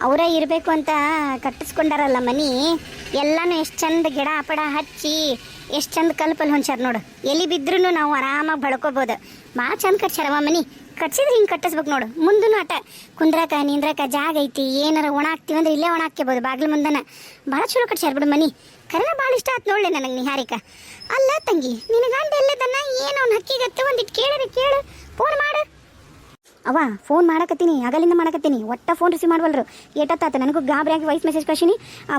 ಅವರೇ ಇರಬೇಕು ಅಂತ ಕಟ್ಟಿಸ್ಕೊಂಡಾರಲ್ಲ ಮನಿ. ಎಲ್ಲನೂ ಎಷ್ಟು ಚಂದ ಗಿಡ ಪಡ ಹಚ್ಚಿ ಎಷ್ಟು ಚಂದ ಕಲ್ಪಲ್ಲಿ ಹೊಂಚಾರ ನೋಡು. ಎಲ್ಲಿ ಬಿದ್ರೂ ನಾವು ಆರಾಮಾಗಿ ಬಳ್ಕೋಬೋದು. ಭಾಳ ಚಂದ ಕಟ್ಸ್ಯಾರವ ಮನಿ. ಕಟ್ಸಿದ್ರೆ ಹಿಂಗೆ ಕಟ್ಟಿಸ್ಬೇಕು ನೋಡು. ಮುಂದೂ ಆಟ ಕುಂದ್ರಾಕ ನಿಂದ್ರಾಕ ಜಾಗ ಐತಿ. ಏನಾರ ಒಣ ಹಾಕ್ತೀವಿ ಅಂದ್ರೆ ಇಲ್ಲೇ ಒಣ ಹಾಕ್ಯಬೋದು ಬಾಗಿಲು ಮುಂದನ. ಭಾಳ ಚಲೋ ಕಟ್ಸ್ಯಾರ ಬಿಡು ಮನಿ. ಕರೆನ ಭಾಳ ಇಷ್ಟ ಆಯ್ತು ನೋಡಲಿ ನನಗೆ ನಿಹಾರಿಕ. ಅಲ್ಲ ತಂಗಿ, ನಿನ್ನ ಗಂಡ ಎಲ್ಲದನ್ನ ಏನು ಅವ್ನು ಹಕ್ಕಿಗತ್ತೆ ಒಂದಿಟ್ಟು ಕೇಳು, ಫೋನ್ ಮಾಡು. ಅವ ಫೋನ್ ಮಾಡಕತ್ತೀನಿ, ಆಗಲಿಂದ ಮಾಡಕತ್ತೀನಿ, ಒಟ್ಟ ಫೋನ್ ರಿಸೀವ್ ಮಾಡವಲ್ರು. ಏಟತ್ತಾತ ನನಗೂ ಗಾಬರಿಯಾಗಿ ವಾಯ್ಸ್ ಮೆಸೇಜ್ ಕಳ್ಸೀನಿ.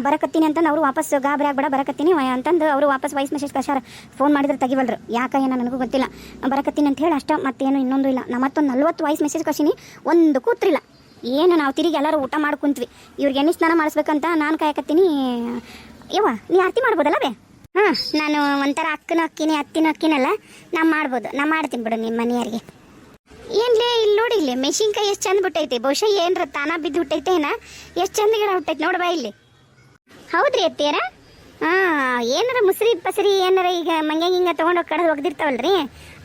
ಬರಕತ್ತೀನಿ ಅಂತಂದು ಅವರು ವಾಪಸ್ ಗಾಬರಿ ಆಗ್ಬೇಡ ಬರಕತ್ತೀನಿ ಅಂತಂದು ಅವರು ವಾಪಸ್ ವಾಯ್ಸ್ ಮೆಸೇಜ್ ಕಳ್ಸಾರ. ಫೋನ್ ಮಾಡಿದ್ರೆ ತೆಗಿವಲ್ರು. ಯಾಕೆ ಏನೋ ನನಗೂ ಗೊತ್ತಿಲ್ಲ. ಬರಕತ್ತೀನಿ ಅಂತ ಹೇಳಿ ಅಷ್ಟ, ಮತ್ತೇನು ಇನ್ನೊಂದು ಇಲ್ಲ. ನಾ ಮತ್ತೊಂದು 40 ವಾಯ್ಸ್ ಮೆಸೇಜ್ ಕಳ್ಸೀನಿ, ಒಂದು ಕೂತ್ರಿಲ್ಲ. ಏನು ನಾವು ತಿರುಗಿ ಎಲ್ಲರೂ ಊಟ ಮಾಡಿ ಕುಂತ್ವಿ. ಇವ್ರಿಗೆ ಎಣ್ಣೆ ಸ್ನಾನ ಮಾಡಿಸ್ಬೇಕಂತ ನಾನು ಕಾಯಕತ್ತೀನಿ. ಯವ್ವ ನೀ ಆರತಿ ಮಾಡ್ಬೋದಲ್ಲ ಬೇ? ಹಾಂ, ನಾನು ಒಂಥರ ಅಕ್ಕನೂ ಅತ್ತಿನೂ ಅಕ್ಕಿನಲ್ಲ, ನಾ ಮಾಡ್ಬೋದು. ನಾ ಮಾಡ್ತೀನಿ ಬಿಡು ನಿಮ್ಮ ಮನೆಯವರಿಗೆ. ಏನ್ಲೇ ಇಲ್ಲಿ ನೋಡಿ, ಇಲ್ಲಿ ಮೆಣಸಿನ್ಕಾಯಿ ಎಷ್ಟು ಚಂದ ಬಿಟ್ಟೈತಿ. ಬಹುಶಃ ಏನ್ರ ತಾನ ಬಿದ್ದು ಬಿಟ್ಟೈತೆ ಏನ. ಎಷ್ಟು ಚಂದ ಗಿಡ ಹುಟ್ಟೈತಿ ನೋಡ್ಬಾ ಇಲ್ಲಿ. ಹೌದ್ರಿ ಅತ್ತಿಯರ? ಹಾಂ, ಏನಾರ ಮುಸ್ರಿ ಪಸರಿ ಏನಾರ ಈಗ ಮಂಗ್ಯಾಂಗ ಹಿಂಗೆ ತೊಗೊಂಡೋಗಿ ಕಡ್ದು ಒಗ್ದಿರ್ತಾವಲ್ರಿ,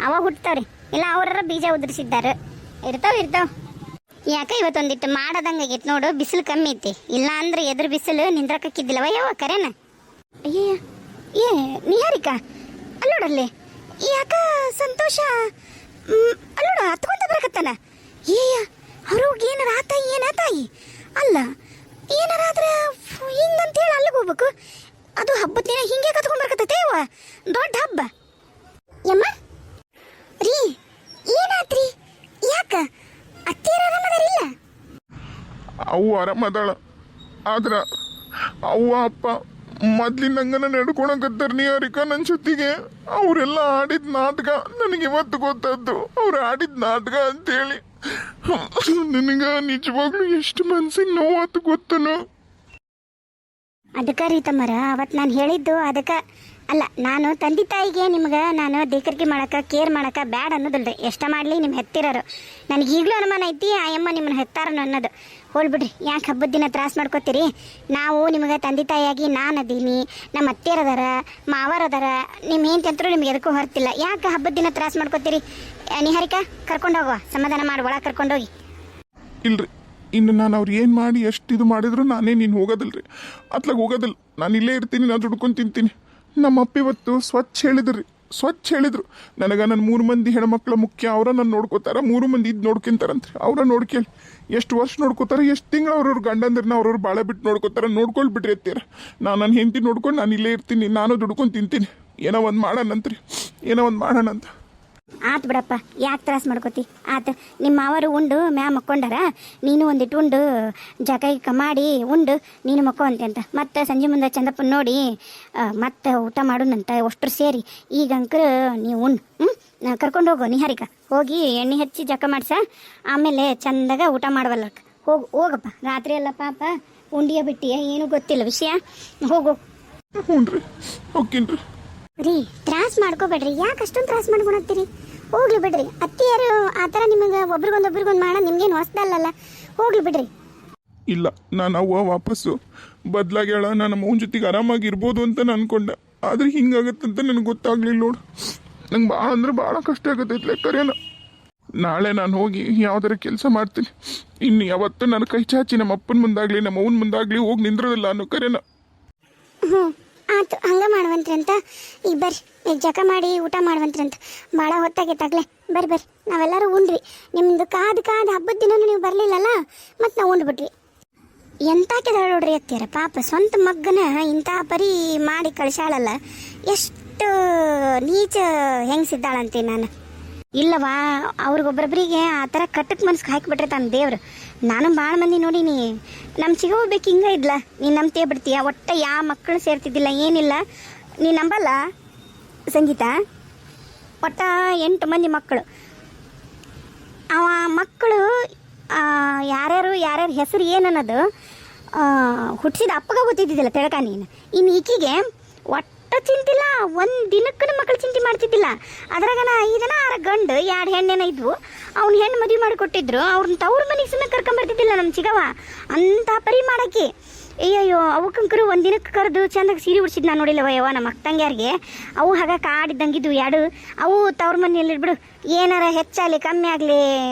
ಅವಾಗ ಹುಟ್ಟತಾವ್ರಿ. ಇಲ್ಲ ಅವರ ಬೀಜ ಉದುರಿಸಿದ್ದಾರೆ. ಇರ್ತಾವ. ಯಾಕೆ ಇವತ್ತೊಂದಿಟ್ಟು ಮಾಡೋದಂಗೆ ಆಗೈತೆ ನೋಡು. ಬಿಸಿಲು ಕಮ್ಮಿ ಐತಿ. ಇಲ್ಲ ಅಂದ್ರೆ ಎದುರು ಬಿಸಿಲು ನಿಂದ್ರಕ್ಕಿದ್ದಿಲ್ಲವ ಯಾವ ಕರೆನ. ಅಯ್ಯ ಏ ನಿಹಾರಿಕಾ, ಅಲ್ಲೋಡಲ್ಲಿ ಯಾಕ ಸಂತೋಷ ಅಲ್ಲೋಡ ಹತ್ಕೊಂತ ಬರಕತ್ತಾನ. ಏಯ್ಯ ಅವ್ರಿಗೆ ಏನಾರ ಏನಾತಾಯಿ ಅಲ್ಲ, ಏನಾರಾದ್ರೆ ಹಿಂಗಂತೇಳಿ ಅಲ್ಲಿಗೆ ಹೋಗ್ಬೇಕು. ಅದು ಹಬ್ಬದ ದಿನ ಹಿಂಗೆ ಕತ್ಕೊಂಡ್ ಬರಕತ್ತೈತೆ ಅವ. ದೊಡ್ಡ ಹಬ್ಬ. ಯಮ್ಮ ರೀ ಏನಾತ್ರಿ? ಯಾಕ ಅತ್ತಿಯರ ಆರಾಮದಾರಿಲ್ಲ? ಅವು ಆರಾಮದಾಳ, ಆದ್ರ ಅವ್ವ ಅಪ್ಪ ಮೊದ್ಲಿನಂಗನ ನಡ್ಕೊಳಕತ್ತಾರ ನಿಹಾರಿಕಾ ನನ್ನ ಜೊತೆಗೆ. ಅವರೆಲ್ಲ ಆಡಿದ ನಾಟಕ ನನಗೆ ಇವತ್ತು ಗೊತ್ತದ್ದು. ಅವ್ರು ಆಡಿದ ನಾಟಕ ಅಂತೇಳಿ ನನಗ ನಿಜವಾಗ್ಲೂ ಎಷ್ಟು ಮನ್ಸಿಗೆ ನೋವಾತು ಗೊತ್ತನು. ಅದಕ್ಕೆ ರೀ ತಮ್ಮರ ಅವತ್ತು ನಾನು ಹೇಳಿದ್ದು ಅದಕ್ಕೆ ಅಲ್ಲ. ನಾನು ತಂದೆ ತಾಯಿಗೆ ನಿಮ್ಗೆ ನಾನು ದೇಕರಿಕೆ ಮಾಡಕ್ಕೆ ಕೇರ್ ಮಾಡಕ್ಕೆ ಬ್ಯಾಡ್ ಅನ್ನೋದಿಲ್ರಿ. ಎಷ್ಟ ಮಾಡಲಿ ನಿಮ್ಮ ಹೆತ್ತಿರೋರು. ನನಗೆ ಈಗಲೂ ಅನುಮಾನ ಐತಿ ಆ ಅಮ್ಮ ನಿಮ್ಮನ್ನ ಹೆತ್ತಾರನು ಅನ್ನೋದು. ಹೋಲ್ಬಿಡ್ರಿ, ಯಾಕೆ ಹಬ್ಬದ ದಿನ ತ್ರಾಸ ಮಾಡ್ಕೋತೀರಿ? ನಾವು ನಿಮಗೆ ತಂದೆ ತಾಯಿಯಾಗಿ ನಾನು ಅದೀನಿ, ನಮ್ಮ ಅತ್ತೆಯರದಾರ, ಮಾವರದಾರ, ನಿಮ್ಮ ಹೆಂಡತಿ ನಿಮ್ಗೆ ಎದಕ್ಕೂ ಹೊರ್ತಿಲ್ಲ. ಯಾಕೆ ಹಬ್ಬದ ದಿನ ತ್ರಾಸ ಮಾಡ್ಕೋತೀರಿ? ನಿಹಾರಿಕಾ ಕರ್ಕೊಂಡೋಗುವ, ಸಮಾಧಾನ ಮಾಡಿ ಒಳಗೆ ಕರ್ಕೊಂಡೋಗಿ. ಇಲ್ರಿ, ಇನ್ನು ನಾನು ಅವ್ರು ಏನು ಮಾಡಿ ಎಷ್ಟು ಇದು ಮಾಡಿದ್ರು ನಾನೇ ನೀನು ಹೋಗೋದಿಲ್ರಿ. ಅತ್ಲಾಗ ಹೋಗೋದಿಲ್ಲ. ನಾನು ಇಲ್ಲೇ ಇರ್ತೀನಿ, ನಾನು ದುಡ್ಕೊಂಡು ತಿಂತೀನಿ. ನಮ್ಮ ಅಪ್ಪ ಇವತ್ತು ಸ್ವಚ್ಛ ಹೇಳಿದ್ರು ನನಗೆ ನನ್ನ 3 ಮಂದಿ ಹೆಣ್ಮಕ್ಳು ಮುಖ್ಯ. ಅವರ ನಾನು ನೋಡ್ಕೋತಾರ, 3 ಮಂದಿ ಇದು ನೋಡ್ಕೊಂತಾರಂತ್ರಿ. ಅವರ ನೋಡ್ಕೇಳಿ ಎಷ್ಟು ವರ್ಷ ನೋಡ್ಕೋತಾರೆ, ಎಷ್ಟು ತಿಂಗಳು ಅವ್ರವ್ರ ಗಂಡಂದ್ರನ್ನ ಅವ್ರವ್ರು ಬಾಳೆ ಬಿಟ್ಟು ನೋಡ್ಕೋತಾರ. ನೋಡ್ಕೊಳ್ಬಿಟ್ರಿ ಅತ್ತೀರ. ನಾನು ಹೆಂಡತಿ ನೋಡ್ಕೊಂಡು ನಾನು ಇಲ್ಲೇ ಇರ್ತೀನಿ, ನಾನು ದುಡ್ಕೊಂಡು ತಿಂತೀನಿ. ಏನೋ ಒಂದು ಮಾಡೋಣಂತ. ಆತು ಬಿಡಪ್ಪ, ಯಾಕೆ ತ್ರಾಸ ಮಾಡ್ಕೋತಿ? ಆತು, ನಿಮ್ಮ ಮಾವರು ಉಂಡು ಮ್ಯಾ ಮಕ್ಕೊಂಡಾರ. ನೀನು ಒಂದಿಟ್ಟು ಉಂಡು ಜಗ ಮಾಡಿ ಉಂಡು ನೀನು ಮಕ್ಕೊಂತೆ ಅಂತ. ಮತ್ತು ಸಂಜೆ ಮುಂದೆ ಚಂದಪ್ಪನ ನೋಡಿ ಮತ್ತೆ ಊಟ ಮಾಡೋಣಂತ ಅಷ್ಟರು ಸೇರಿ. ಈಗ ಅಂಕರ್ ನೀವು ಕರ್ಕೊಂಡು ಹೋಗು ನಿಹಾರಿಕಾ. ಹೋಗಿ ಎಣ್ಣೆ ಹಚ್ಚಿ ಜಕ ಮಾಡ್ಸ, ಆಮೇಲೆ ಚಂದಾಗ ಊಟ ಮಾಡವಲ್ಲ. ಹೋಗಪ್ಪ. ರಾತ್ರಿ ಎಲ್ಲ ಪಾಪ ಉಂಡಿಯ ಬಿಟ್ಟಿಯ ಏನೂ ಗೊತ್ತಿಲ್ಲ ವಿಷಯ. ಹೋಗು. ಹ್ಞೂ ರೀ, ಹೋಗ್ತೀನಿ ರೀ. ತ್ರಾಸ ಮಾಡ್ಕೋಬೇಡ್ರಿ. ಯಾಕೆ ಅಷ್ಟೊಂದು ತ್ರಾಸ ಮಾಡ್ಕೊಳತ್ತೀರಿ? ಹೋಗ್ಲಿ ಬಿಡ್ರಿ. ಅತ್ತಿಯರು ಆ ಥರ ನಿಮಗೆ ಒಬ್ರಿಗೊಂದು ಮಾಡೋ ನಿಮ್ಗೇನು ಹೊಸ್ದಲ್ಲಲ್ಲ. ಹೋಗ್ಲಿ ಬಿಡ್ರಿ. ಇಲ್ಲ, ನಾನು ಅವ್ವ ವಾಪಸ್ಸು ಬದಲಾಗ್ಯಾಳ. ನಾನು ಅವನ ಜೊತೆಗೆ ಆರಾಮಾಗಿರ್ಬೋದು ಅಂತ ನಾನು ಅನ್ಕೊಂಡೆ. ಆದರೆ ಹಿಂಗಾಗತ್ತಂತ ನನಗೆ ಗೊತ್ತಾಗ್ಲಿಲ್ಲ ನೋಡು. ನಂಗೆ ಭಾಳ ಅಂದ್ರೆ ಭಾಳ ಕಷ್ಟ ಆಗತ್ತೈತ್ಲೆ ಕರೆನ. ನಾಳೆ ನಾನು ಹೋಗಿ ಯಾವ್ದಾರ ಕೆಲಸ ಮಾಡ್ತೀನಿ. ಇನ್ನು ಯಾವತ್ತೂ ನನ್ನ ಕೈ ಚಾಚಿ ನಮ್ಮ ಅಪ್ಪನ ಮುಂದಾಗಲಿ ನಮ್ಮ ಅವನ ಮುಂದಾಗಲಿ ಹೋಗಿ ನಿಂದ್ರೋದಿಲ್ಲ ಅನ್ನೋ ಕರೆನ. ಆಯ್ತು, ಹಂಗೆ ಮಾಡುವಂತ್ರಿ ಅಂತ. ಈಗ ಬರ್ರಿ, ಈಗ ಜಕ ಮಾಡಿ ಊಟ ಮಾಡುವಂತ್ರಿ ಅಂತ. ಭಾಳ ಹೊತ್ತಾಗೈತಾಗಲೇ. ಬರ್ರಿ ನಾವೆಲ್ಲರೂ ಉಂಡ್ರಿ. ನಿಮ್ಮದು ಕಾದು ಹಬ್ಬದ ದಿನನೂ ನೀವು ಬರಲಿಲ್ಲಲ್ಲ, ಮತ್ತು ನಾವು ಉಂಡ್ಬಿಟ್ವಿ. ಎಂತಾಕಿದಾಳ ನೋಡ್ರಿ ಅತ್ತಿಯರ. ಪಾಪ ಸ್ವಂತ ಮಗ್ಗನ ಇಂಥ ಪರಿ ಮಾಡಿ ಕಳಿಸಾಳಲ್ಲ. ಎಷ್ಟು ನೀಚ ಹೆಂಗ್ಸಿದ್ದಾಳಂತೆ ನಾನು. ಇಲ್ಲವಾ, ಅವ್ರಿಗೊಬ್ಬೊಬ್ಬರಿಗೆ ಆ ಥರ ಕಟ್ಟಕ್ಕೆ ಮನ್ಸಿಗೆ ಹಾಕಿಬಿಟ್ರೆ ತಮ್ಮ ದೇವ್ರು. ನಾನು ಭಾಳ ಮಂದಿ ನೋಡೀನಿ. ನಮ್ಮ ಚಿಗೋಬೇಕು ಹಿಂಗೆ ಇದ್ಲ. ನೀನು ನಂಬ್ತೇ ಬಿಡ್ತೀಯ. ಒಟ್ಟ ಯಾವ ಮಕ್ಕಳು ಸೇರ್ತಿದ್ದಿಲ್ಲ, ಏನಿಲ್ಲ. ನೀನು ನಂಬಲ್ಲ ಸಂಗೀತ. ಒಟ್ಟ 8 ಮಂದಿ ಮಕ್ಕಳು. ಅವ ಮಕ್ಕಳು ಯಾರ್ಯಾರು ಹೆಸರು ಏನನ್ನೋದು ಹುಟ್ಟಿಸಿದ ಅಪ್ಪಗ ಗೊತ್ತಿದ್ದಿದ್ದಿಲ್ಲ ತಿಳ್ಕ ನೀನು. ಇನ್ನು ಈಕಿಗೆ ಒಟ್ಟು ಚಿಂತಿಲ್ಲ. ಒಂದು ದಿನಕ್ಕೂ ಮಕ್ಕಳು ಚಿಂತೆ ಮಾಡ್ತಿದ್ದಿಲ್ಲ. ಅದ್ರಾಗನ 5 ಜನ 6 ಗಂಡು 2 ಹೆಣ್ಣೇನ ಇದ್ವು. ಅವ್ನು ಹೆಣ್ಣು ಮದುವೆ ಮಾಡಿ ಕೊಟ್ಟಿದ್ರು. ಅವ್ರನ್ನ ತವ್ರ ಮನೆಗೆ ಸುಮ್ಮನೆ ಕರ್ಕೊಂಬರ್ತಿದ್ದಿಲ್ಲ ನಮ್ಮ ಚಿಗವ. ಅಂಥ ಪರಿ ಮಾಡಾಕಿ. ಅಯ್ಯಯ್ಯೋ, ಅವಕ್ಕಂಕರು ಒಂದು ದಿನಕ್ಕೆ ಕರೆದು ಚಂದಾಗಿ ಸೀರೆ ಉಡ್ಸಿದ್ ನಾನು ನೋಡಿಲ್ಲವ ಯವ್ವ ನಮ್ಮ ಅಕ್ಕಂಗ್ಯಾರಿಗೆ. ಅವು ಹಾಗೆ ಕಾಡಿದ್ದಂಗಿದ್ವು 2. ಅವು ತವ್ರ ಮನೆಯಲ್ಲಿ ಬಿಡು. ಏನಾರ ಹೆಚ್ಚಾಗಲಿ ಕಮ್ಮಿ ಆಗಲಿ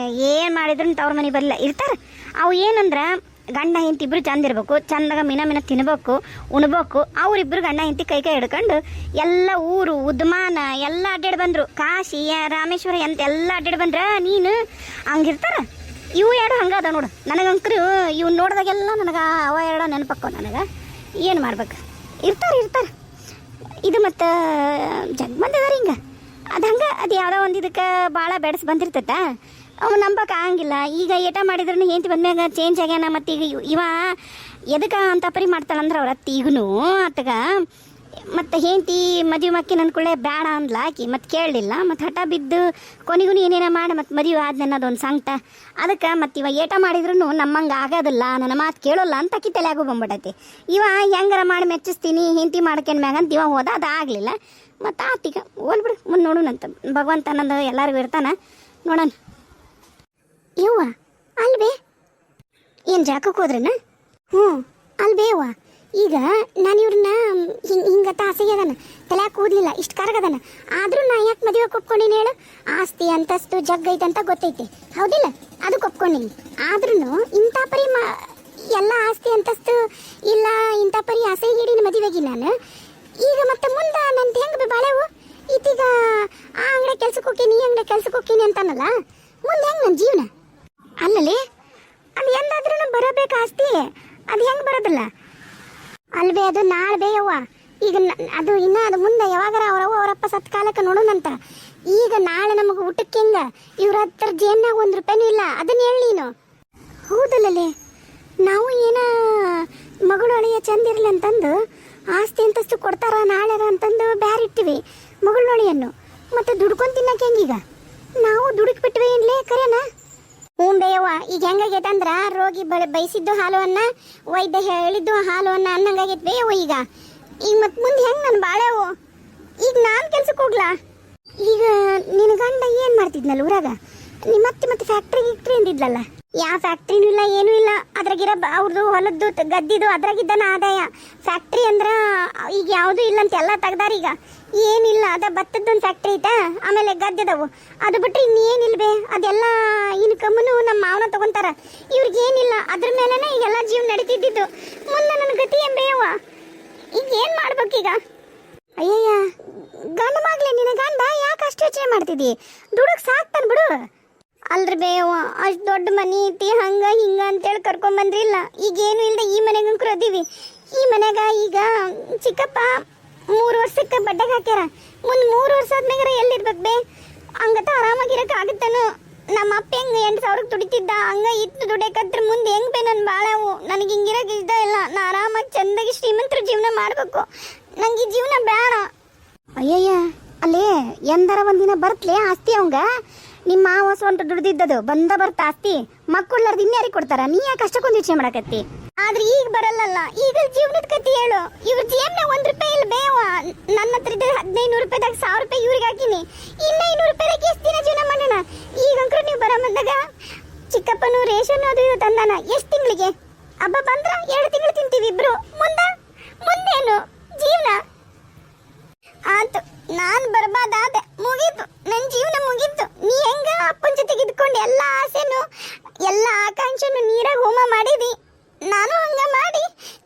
ಏನು ಮಾಡಿದ್ರು ತವ್ರ ಮನೆ ಬರಲಿಲ್ಲ, ಇರ್ತಾರೆ. ಅವು ಏನಂದ್ರೆ ಗಂಡ ಹೆಂಡತಿ ಇಬ್ರು ಚಂದ ಇರ್ಬೇಕು, ಚಂದಾಗ ಮಿನ ತಿನ್ಬೇಕು, ಉಣ್ಬೇಕು. ಅವರಿಬ್ರು ಗಂಡ ಹೆಂಡತಿ ಕೈ ಹಿಡ್ಕೊಂಡು ಎಲ್ಲ ಊರು ಉದ್ಮಾನ ಎಲ್ಲ ಅಡ್ಡಾಡಿ ಬಂದರು. ಕಾಶಿ ರಾಮೇಶ್ವರ ಅಂತ ಎಲ್ಲ ಅಡ್ಡಾಡಿ ಬಂದ್ರ ನೀನು ಹಂಗಿರ್ತಾರ. ಇವು ಎರಡು ಹಂಗದ ನೋಡು. ನನಗಂಕರು ಇವು ನೋಡಿದಾಗೆಲ್ಲ ನನಗೆ ಅವ ಎರಡು ನೆನಪಕ್ಕೋ. ನನಗೆ ಏನು ಮಾಡ್ಬೇಕು, ಇರ್ತಾರೆ. ಇದು ಮತ್ತು ಜಗ್ಮಂದದಾರ ಹಿಂಗೆ ಅದು ಹಂಗೆ. ಅದು ಯಾವುದೋ ಒಂದು ಇದಕ್ಕೆ ಭಾಳ ಬೆಳೆಸಿ ಬಂದಿರ್ತೈತ, ಅವು ನಂಬಕ್ಕೆ ಆಗಂಗಿಲ್ಲ. ಈಗ ಏಟ ಮಾಡಿದ್ರೂ ಹೆಂಡತಿ ಬಂದ್ಮ್ಯಾಗ ಚೇಂಜ್ ಆಗ್ಯಾನ. ಮತ್ತು ಈಗ ಇವ ಎದಕ್ಕೆ ಅಂತ ಪರಿ ಮಾಡ್ತಾಳಂದ್ರೆ ಅವ್ರ ಅತ್ತಿ ಈಗೂ ಅತ್ತಗ. ಮತ್ತು ಹೆಂಡತಿ ಮದುವೆ ಮಕ್ಕಿ ಅಂದ್ಕೊಳ್ಳೆ ಬೇಡ ಅಂದ್ಲ ಆಕಿ, ಮತ್ತು ಕೇಳಲಿಲ್ಲ. ಮತ್ತು ಹಠ ಬಿದ್ದು ಕೊನೆಗೂ ಏನೇನ ಮಾಡಿ ಮತ್ತು ಮದುವೆ ಆದ್ನ ಅನ್ನೋದೊಂದು ಸಂಕಟ. ಅದಕ್ಕೆ ಮತ್ತು ಇವ ಏಟ ಮಾಡಿದ್ರೂ ನಮ್ಮಂಗೆ ಆಗೋದಿಲ್ಲ, ನನ್ನ ಮಾತು ಕೇಳೋಲ್ಲ ಅಂತ ಆಕಿ ತಲೆಯಾಗೂ ಬಂದ್ಬಿಟ್ಟೈತಿ. ಇವ ಹೆಂಗಾರ ಮಾಡಿ ಮೆಚ್ಚಿಸ್ತೀನಿ ಹೆಂಡತಿ ಮಾಡ್ಕೊಂಡ್ ಮ್ಯಾಗ ಅಂತ ಇವ ಹೋದ, ಅದು ಆಗಲಿಲ್ಲ. ಮತ್ತು ಆತೀಗ ಹೋಲ್ಬಿಡು, ಮುಂದೆ ನೋಡೋಣಂತ. ಭಗವಂತ ನಂದು ಎಲ್ಲರಿಗೂ ಇರ್ತಾನ, ನೋಡೋಣ. ಯವ್ವ ಅಲ್ವೇ ಏನು ಜಾಕಕ್ಕೆ ಹೋದ್ರನ? ಹ್ಞೂ ಅಲ್ವೇ ಯವ್ವ, ಈಗ ನಾನು ಇವ್ರನ್ನ ಹಿಂಗತ್ತ ಆಸೆಗೆ ತಲೆ ಕೂದಲಿಲ್ಲ, ಇಷ್ಟು ಕರಗದನ. ಆದರೂ ನಾ ಯಾಕೆ ಮದುವೆ ಒಪ್ಕೊಂಡಿನಿ ಹೇಳು? ಆಸ್ತಿ ಅಂತಸ್ತು ಜಗ್ಗೈತೆ ಅಂತ ಗೊತ್ತೈತಿ, ಹೌದಿಲ್ಲ? ಅದಕ್ಕೆ ಒಪ್ಕೊಂಡಿನಿ. ಆದ್ರೂ ಇಂಥ ಪರಿ ಎಲ್ಲ ಆಸ್ತಿ ಅಂತಸ್ತು ಇಲ್ಲ, ಇಂಥ ಪರಿ ಆಸೆಗೀಡಿನ ಮದುವೆಗಿ ನಾನು. ಈಗ ಮತ್ತೆ ಮುಂದೆ ನಂದು ಹೆಂಗೆ ಬಾಳೆವು? ಈತೀಗ ಆ ಅಂಗಡಿ ಕೆಲ್ಸಕ್ಕೆ ಹೋಗ್ತೀನಿ, ಈ ಅಂಗಡಿ ಕೆಲ್ಸಕ್ಕೆ ಹೋಗ್ತೀನಿ ಅಂತಾನಲ್ಲ, ಮುಂದೆ ಹೆಂಗೆ ನನ್ನ ಜೀವನ? ಅಲ್ಲಲ್ಲಿ ಅದು ಎಂದಾದ್ರೂ ಬರಬೇಕು ಆಸ್ತಿ, ಅದು ಹೆಂಗೆ ಬರೋದಿಲ್ಲ ಅಲ್ವೇ? ಅದು ನಾಳೆ ಬೇಯವ್ವ. ಈಗ ಅದು ಇನ್ನೂ ಅದು ಮುಂದೆ ಯಾವಾಗಾರ ಅವರಪ್ಪ ಸತ್ ಕಾಲಕ್ಕೆ ನೋಡೋಣಂತ. ಈಗ ನಾಳೆ ನಮಗೆ ಊಟಕ್ಕೆ ಹೆಂಗೆ? ಇವ್ರ ಹತ್ರ ಜೇನ್ನಾಗ ₹1 ಇಲ್ಲ, ಅದನ್ನ ಹೇಳಿ ನೀನು. ಹೌದಲ್ಲೇ, ನಾವು ಏನ ಮಗಳು ಅಳಿಯ ಚಂದ ಇರಲಿ ಅಂತಂದು ಆಸ್ತಿ ಅಂತಸ್ತು ಕೊಡ್ತಾರ ನಾಳೆ ಅಂತಂದು ಬ್ಯಾರೆ ಇಟ್ಟಿವಿ ಮಗಳು ಅಳಿಯನ್ನು. ಮತ್ತೆ ದುಡ್ಕೊಂಡು ತಿನ್ನಕ್ಕೆ ಹೆಂಗೀಗ? ನಾವು ದುಡುಕ್ ಬಿಟ್ವಿ ಏನ್ಲೇ ಕರೆನಾ? ಹ್ಞೂ ಬೇಯವ್ವ. ಈಗ ಹೆಂಗಾಗೈತಂದ್ರ ರೋಗಿ ಬಯಸಿದ್ದು ಹಾಲು ಅನ್ನ, ವೈದ್ಯ ಹೇಳಿದ್ದು ಹಾಲು ಅನ್ನ ಅನ್ನಂಗಾಗೈತೆ ಬೇಯವ್ವ. ಈಗ ಮತ್ತೆ ಮುಂದೆ ಹೆಂಗೆ ನನ್ನ ಬಾಳೆವು? ಈಗ ನಾನು ಕೆಲ್ಸಕ್ಕೆ ಹೋಗ್ಲಾ? ಈಗ ನಿನ್ನ ಗಂಡ ಏನು ಮಾಡ್ತಿದ್ನಲ್ಲ ಊರಾಗ? ಮತ್ತೆ ಫ್ಯಾಕ್ಟ್ರಿ ಅಂದಿದ್ಲಲ್ಲ? ಯಾವ ಫ್ಯಾಕ್ಟ್ರಿನೂ ಇಲ್ಲ, ಏನೂ ಇಲ್ಲ. ಅದ್ರಾಗಿರೋ ಅವ್ರದ್ದು ಹೊಲದ್ದು ಗದ್ದಿದ್ದು ಅದ್ರಾಗಿದ್ದಾನ ಆದಾಯ. ಫ್ಯಾಕ್ಟ್ರಿ ಅಂದ್ರೆ ಈಗ ಯಾವುದೂ ಇಲ್ಲ ಅಂತ ಎಲ್ಲ ತೆಗ್ದಾರೀಗ. ಏನಿಲ್ಲ, ಅದ ಭತ್ತದ್ದೊಂದು ಫ್ಯಾಕ್ಟ್ರಿ ಐತಾ, ಆಮೇಲೆ ಗದ್ದೆದವು. ಅದು ಬಿಟ್ಟರೆ ಇನ್ನೇನಿಲ್ವೇ? ಅದೆಲ್ಲ ಇನ್ಕಮ್ಮನು ನಮ್ಮ ಮಾವನ ತಗೊಂತಾರ. ಇವ್ರಿಗೇನಿಲ್ಲ, ಅದ್ರ ಮೇಲೆನೇ ಈಗೆಲ್ಲ ಜೀವ ನಡೀತಿದ್ದಿದ್ದು. ಮುಂದೆ ನನ್ನ ಗತಿ ಎಂಬೇಯವ್ವ. ಈಗ ಏನು ಮಾಡ್ಬೇಕೀಗ? ಅಯ್ಯಯ್ಯ, ಗಂಡ ಮಗ್ಲೆ ನಿನ್ನ ಗಂಡ ಯಾಕೆ ಅಷ್ಟು ಯೋಚನೆ ಮಾಡ್ತಿದ್ದಿ? ದುಡುಕ್ ಸಾಕ್ತಾನೆ ಬಿಡು. ಅಲ್ರಿ ಬೇಯವ್ವ, ಅಷ್ಟು ದೊಡ್ಡ ಮನೆ ಐತಿ, ಹಂಗ ಹಿಂಗ ಅಂತೇಳಿ ಕರ್ಕೊಂಬಂದ್ರಿಲ್ಲ. ಈಗೇನು ಇಲ್ಲದೆ ಈ ಮನೆಗಂಕರು ಅದೀವಿ. ಈ ಮನೆಗ ಈಗ ಚಿಕ್ಕಪ್ಪ 3 ವರ್ಷಕ್ಕೆ ಬಡ್ಡೆಗೆ ಹಾಕ್ಯಾರ. ಮುಂದೆ 3 ವರ್ಷ ಆದ್ಮೇಲೆ ಎಲ್ಲಿರ್ಬೇಕು ಬೇ? ಹಂಗತ ಆರಾಮಾಗಿರಕ್ಕೆ ಆಗುತ್ತಾನು? ನಮ್ಮ ಅಪ್ಪ ಹೆಂಗೆ 8,000ಕ್ಕೆ ದುಡಿತಿದ್ದ, ಹಂಗ ಇತ್ತು ದುಡಿಯಕತ್ರ ಮುಂದೆ ಹೆಂಗೆ ಬೇ ನನ್ನ ಬಾಳವು? ನನಗೆ ಹಿಂಗಿರಕ್ಕೆ ಇಷ್ಟ ಇಲ್ಲ. ನಾ ಆರಾಮಾಗಿ ಚಂದಾಗಿ ಶ್ರೀಮಂತರ ಜೀವನ ಮಾಡಬೇಕು. ನಂಗೆ ಈ ಜೀವನ ಬೇಡ. ಅಯ್ಯಯ್ಯ, ಅಲ್ಲೇ ಎಂದರ ಒಂದಿನ ಬರ್ತಲೇ ಆಸ್ತಿ ಅವಂಗ. ನಿಮ್ಮ ಮಾವ ಸ್ವಂತ ದುಡ್ದಿದ್ದದು ಬರ್ತಾ ಆಸ್ತಿ. ಮಕ್ಕಳಾರ್ದು ಇನ್ಯಾರಿಗೆ ಕೊಡ್ತಾರ? ನೀ ಯಾಕೆ ಅಷ್ಟಕ್ಕೊಂದು ಯೋಚನೆ ಮಾಡಕತ್ತಿ? ಆದ್ರೆ ಈಗ ಬರಲ್ಲಲ್ಲ. ಈಗ ಜೀವನದ ಕತಿ ಹೇಳು. ಇವ್ರ ಜೇಬ್ನಾಗ ₹1 ಇಲ್ಲ ಬೇವ. ನನ್ನ ಹತ್ರ ಇದ್ದ ₹1,500ದಾಗ ₹1,000 ಇವ್ರಿಗೆ ಹಾಕಿನಿ. ಇನ್ನ ₹500 ಎಷ್ಟು ದಿನ ಜೀವನ ಮಾಡೋಣ? ಈಗಂಕ್ರು ನೀವು ಬರ ಬಂದಾಗ ಚಿಕ್ಕಪ್ಪನು ರೇಷನ್ ಅದು ಇದು ತಂದಾನ. ಎಷ್ಟು ತಿಂಗಳಿಗೆ? ಹಬ್ಬ ಬಂದ್ರ 2 ತಿಂಗಳು ತಿಂತೀವಿ ಇಬ್ರು. ಮುಂದೇನು ಜೀವನ? ಆತು, ನಾನು ಬರ್ಬಾದಾದೆ, ಮುಗೀತು, ನನ್ನ ಜೀವನ ಮುಗೀತು. ನೀ ಹೆಂಗ ಅಪ್ಪನ ಜೊತೆಗೆ ಇದ್ಕೊಂಡು ಎಲ್ಲ ಆಸೆನು ಎಲ್ಲ ಆಕಾಂಕ್ಷೆನು ನೀರಾಗ ಹೋಮ ಮಾಡಿದಿ. ನಾನು ಹಂಗ ಮಾಡಿ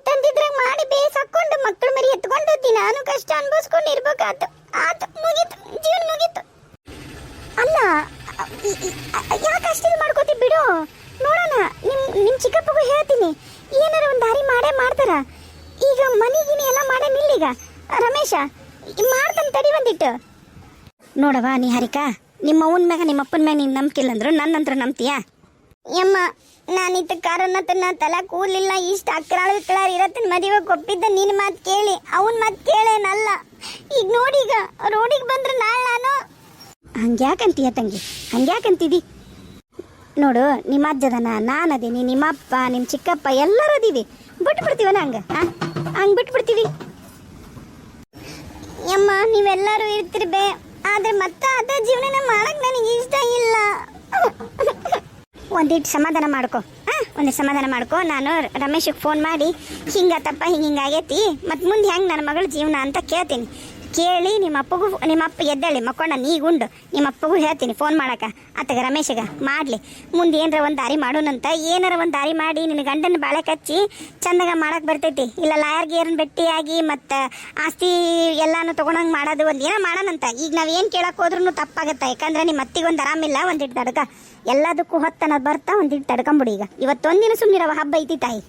ತಂದಿದ್ರಾಗ ಮಾಡಿ ಬೇಸಾಕೊಂಡು ಮಕ್ಕಳು ಮರಿ ಎತ್ಕೊಂಡು ನಾನು ಕಷ್ಟ ಅನುಭವಿಸ್ಕೊಂಡು ಇರ್ಬೇಕಾತು. ಆತು, ಮುಗೀತು, ಜೀವನ ಮುಗೀತು. ಅಲ್ಲ, ಯಾಕೆ ಅಷ್ಟಿಲ್ ಮಾಡ್ಕೋತಿ? ಬಿಡು, ನೋಡೋಣ. ನಿಮ್ಮ ಚಿಕ್ಕಪ್ಪಗೂ ಹೇಳ್ತೀನಿ, ಏನಾರ ಒಂದು ದಾರಿ ಮಾಡ್ತಾರ. ಈಗ ಮನೆಗಿನಿ ಎಲ್ಲ ಮಾಡೇ ನಿಲ್ಲೀಗ ರಮೇಶ ಮಾಡ್ತಾನೆ. ತಡಿ ಒಂದಿಟ್ಟು ನೋಡವ. ನೀ ಹರಿಕಾ, ನಿಮ್ಮ ಅವನ ಮ್ಯಾಗ ನಿಮ್ಮ ಅಪ್ಪನ ಮ್ಯಾಗ ನೀನು ನಂಬಿಕಿಲ್ಲ ಅಂದ್ರು ನನ್ನಂತ್ರ ನಂಬ್ತೀಯಾ? ಯಮ್ಮ, ನಾನಿತ್ತ ಕಾರಣತನ ತಲೆ ಕೂದಲಿಲ್ಲ. ಇಷ್ಟು ಅಕ್ರಾಳ ವಿಕ್ರಾಳ ಇರತ್ತನ ಮದುವೆ ಒಪ್ಪಿದ್ದ ನಿನ್ನ ಮಾತು ಕೇಳಿ, ಅವನ ಮಾತು ಕೇಳೇನಲ್ಲ. ಈಗ ನೋಡೀಗ ರೋಡಿಗೆ ಬಂದ್ರೆ ನಾಳೆ ನಾನು ಹಂಗ್ಯಾಕಂತೀಯ ತಂಗಿ? ಹಂಗ್ಯಾಕಂತಿದಿ? ನೋಡು, ನಿಮ್ಮ ಅಜ್ಜದನ, ನಾನು ಅದೀನಿ, ನಿಮ್ಮ ಅಪ್ಪ, ನಿಮ್ಮ ಚಿಕ್ಕಪ್ಪ ಎಲ್ಲರೂ ಅದೀವಿ. ಬಿಟ್ಬಿಡ್ತೀವನ ಹಂಗೆ ಬಿಟ್ಬಿಡ್ತೀವಿ. ಯಮ್ಮ, ನೀವೆಲ್ಲರೂ ಇರ್ತಿರ್ಬೇ, ಆದ್ರೆ ಮತ್ತೆ ಅದ ಜೀವನ ಮಾಡಕ್ ನನಗೆ ಇಷ್ಟ ಇಲ್ಲ. ಒಂದಿಟ್ಟು ಸಮಾಧಾನ ಮಾಡ್ಕೊ. ಒಂದಿಟ್ಟು ಸಮಾಧಾನ ಮಾಡ್ಕೊ. ನಾನು ರಮೇಶಿಗೆ ಫೋನ್ ಮಾಡಿ ಹಿಂಗತ್ತಪ್ಪ ಹಿಂಗಾಗೈತಿ, ಮತ್ತು ಮುಂದೆ ಹೆಂಗೆ ನನ್ನ ಮಗಳ ಜೀವನ ಅಂತ ಕೇಳ್ತೀನಿ. ಕೇಳಿ ನಿಮ್ಮ ಅಪ್ಪ ಎದ್ದೇಳಿ ಮಕ್ಕೊಂಡ ನೀಗುಂಡು ನಿಮ್ಮ ಅಪ್ಪಗೂ ಹೇಳ್ತೀನಿ ಫೋನ್ ಮಾಡಕ್ಕೆ ಅತ್ತಗ ರಮೇಶಗ ಮಾಡಲಿ ಮುಂದೆ ಏನರ ಒಂದು ದಾರಿ ಮಾಡೋಣಂತ. ಏನಾರ ಒಂದು ದಾರಿ ಮಾಡಿ ನಿನ್ನ ಗಂಡನ ಬಾಳೆ ಕಚ್ಚಿ ಚಂದಾಗ ಮಾಡಕ್ಕೆ ಬರ್ತೈತಿ. ಇಲ್ಲ ಲಾಯರ್ಗೆ ಏರನ್ನ ಭೇಟಿಯಾಗಿ ಮತ್ತು ಆಸ್ತಿ ಎಲ್ಲಾನು ತೊಗೊಂಡಂಗೆ ಮಾಡೋದು ಒಂದು ಏನೋ ಮಾಡೋಣಂತ. ಈಗ ನಾವು ಏನು ಕೇಳಕ್ಕೆ ಹೋದ್ರೂ ತಪ್ಪಾಗತ್ತೆ. ಯಾಕಂದ್ರೆ ನಿಮ್ಮ ಅತ್ತಿಗೆ ಒಂದು ಆರಾಮಿಲ್ಲ, ಒಂದಿಟ್ಟು ತಡ್ಕ ಎಲ್ಲದಕ್ಕೂ ಹೊತ್ತನ ಬರ್ತಾ ಒಂದಿಟ್ಟು ತಡ್ಕೊಂಬಿಡಿ. ಈಗ ಇವತ್ತೊಂದಿನ ಸುಮ್ಮನಿರವ ಹಬ್ಬ ಐತಿ ತಾಯಿ.